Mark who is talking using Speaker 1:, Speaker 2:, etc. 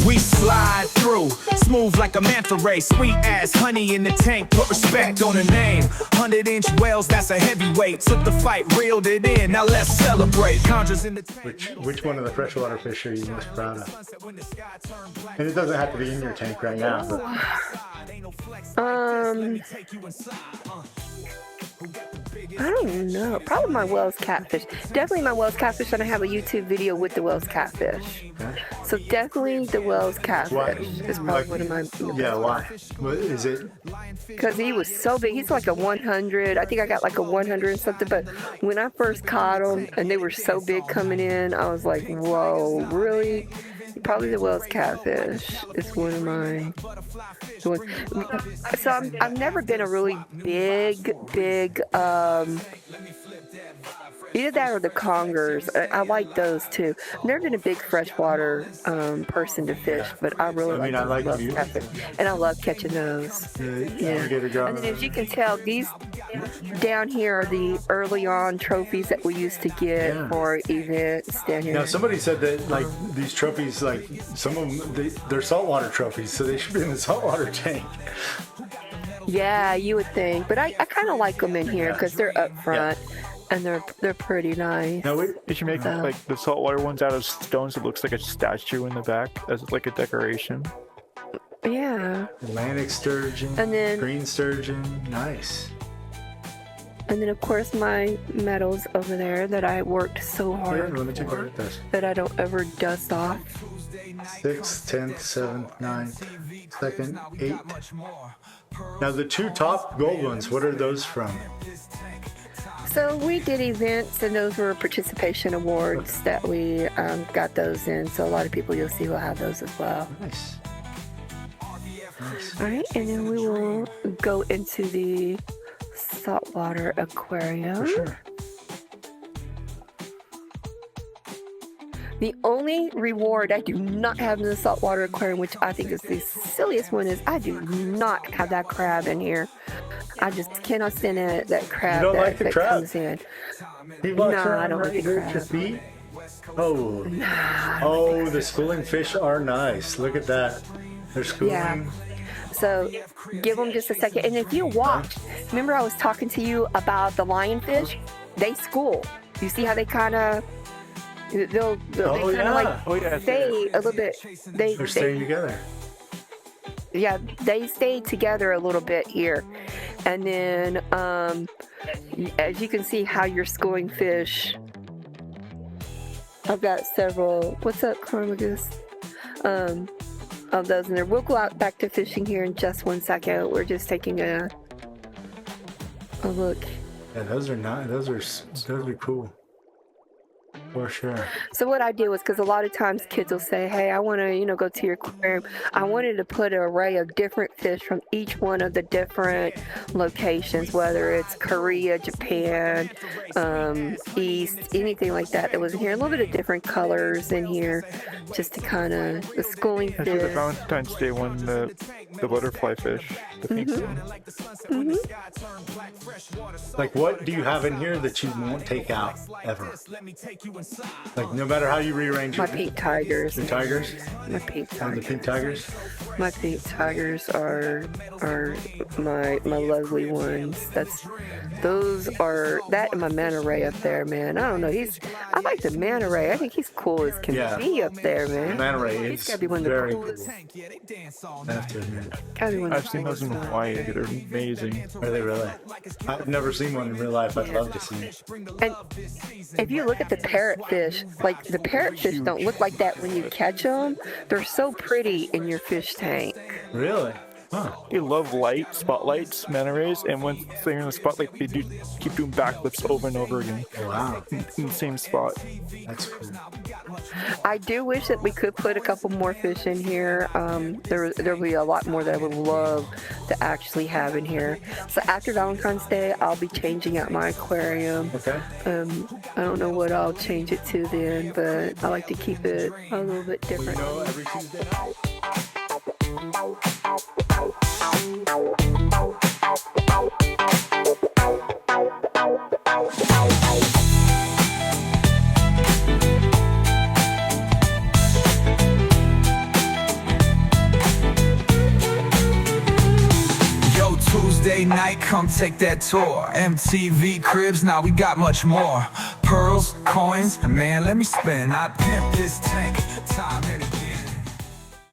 Speaker 1: We slide through, smooth like a manta ray. Sweet as honey in the tank, put respect on the name. 100-inch whales, that's a heavyweight. Took the fight, reeled it in, now let's celebrate. Conjures in the tank.
Speaker 2: Which one of the freshwater fish are you most proud of? And it doesn't have to be in your tank right now. But...
Speaker 3: I don't know. Probably my Wells catfish. Definitely my Wells catfish, and I have a YouTube video with the Wells catfish. Okay. So definitely the Wells catfish is probably one of my...
Speaker 2: Yeah, why? What is it?
Speaker 3: Because he was so big. He's like a 100. I think I got like a 100 and something. But when I first caught them, and they were so big coming in, I was like, whoa, really? Probably the Wells catfish is one of my... So I've never been a really big, either that or the congers. I like those too. I've never been a big freshwater person to fish, but I really like Wells catfish. And I love catching those. Yeah. And then as you can tell, these down here are the early on trophies that we used to get for events down here.
Speaker 2: Now somebody said that like these trophies, like some of them, they're saltwater trophies, so they should be in the saltwater tank.
Speaker 3: Yeah, you would think, but I kind of like them in here because they're up front. Yeah. And they're pretty nice.
Speaker 4: Now you should make like the saltwater ones out of stones. It looks like a statue in the back as like a decoration.
Speaker 3: Yeah.
Speaker 2: Atlantic sturgeon. And then green sturgeon. Nice.
Speaker 3: And then of course my medals over there that I worked so hard for, that I don't ever dust off.
Speaker 2: 6th, 10th, 7th, 9th, 2nd, 8th. Now the two top gold ones, what are those from?
Speaker 3: So we did events, and those were participation awards that we got those in. So a lot of people you'll see will have those as well.
Speaker 2: Nice.
Speaker 3: All right, and then we will go into the saltwater aquarium.
Speaker 2: For sure.
Speaker 3: The only reward I do not have in the saltwater aquarium, which I think is the silliest one, is I do not have that crab in here. I just cannot stand that crab that comes in.
Speaker 2: No, I don't like the crab. Oh, oh, the schooling fish are nice. Look at that. They're schooling. Yeah.
Speaker 3: So give them just a second. And if you watch, remember I was talking to you about the lionfish? They school. You see how they kind of... They'll kind of like stay a little bit.
Speaker 2: They're staying together.
Speaker 3: Yeah, they stay together a little bit here. And then, as you can see how you're schooling fish, I've got several. What's up, Carmagus? Of those in there. We'll go out back to fishing here in just one second. We're just taking a look.
Speaker 2: Yeah, those are nice. Those are cool. For sure.
Speaker 3: So what I did was, because a lot of times kids will say, hey, I want to, go to your aquarium. I wanted to put an array of different fish from each one of the different locations, whether it's Korea, Japan, East, anything like that that was in here. A little bit of different colors in here, just to kind of, the schooling fish.
Speaker 4: The Valentine's Day one, the butterfly fish, the pink one.
Speaker 2: Like, what do you have in here that you won't take out ever? Like, no matter how you rearrange
Speaker 3: my pink tigers.
Speaker 2: The tigers?
Speaker 3: My pink tigers.
Speaker 2: The pink tigers?
Speaker 3: My pink tigers are my lovely ones. Those are that and my manta ray up there, man. I don't know. I like the manta ray. I think he's cool as can be up there, man.
Speaker 2: The manta ray is
Speaker 3: gotta be one of the coolest.
Speaker 2: I have to admit.
Speaker 4: I've seen those in Hawaii. They're amazing.
Speaker 2: Are they really? I've never seen one in real life. I'd love to see it.
Speaker 3: And if you look at the parrotfish, like the parrotfish don't look like that when you catch them. They're so pretty in your fish tank.
Speaker 2: Really? Huh.
Speaker 4: They love light, spotlights, manta rays, and when they're in the spotlight, they keep doing backflips over and over again.
Speaker 2: Wow.
Speaker 4: In the same spot.
Speaker 2: That's cool.
Speaker 3: I do wish that we could put a couple more fish in here. There'll be a lot more that I would love to actually have in here. So after Valentine's Day, I'll be changing out my aquarium.
Speaker 2: Okay.
Speaker 3: I don't know what I'll change it to then, but I like to keep it a little bit different.
Speaker 2: Well, every Tuesday night.
Speaker 1: Saturday night, come take that tour. MTV Cribs, now we got much more. Pearls, coins, man, let me spin. I pimp this tank, time and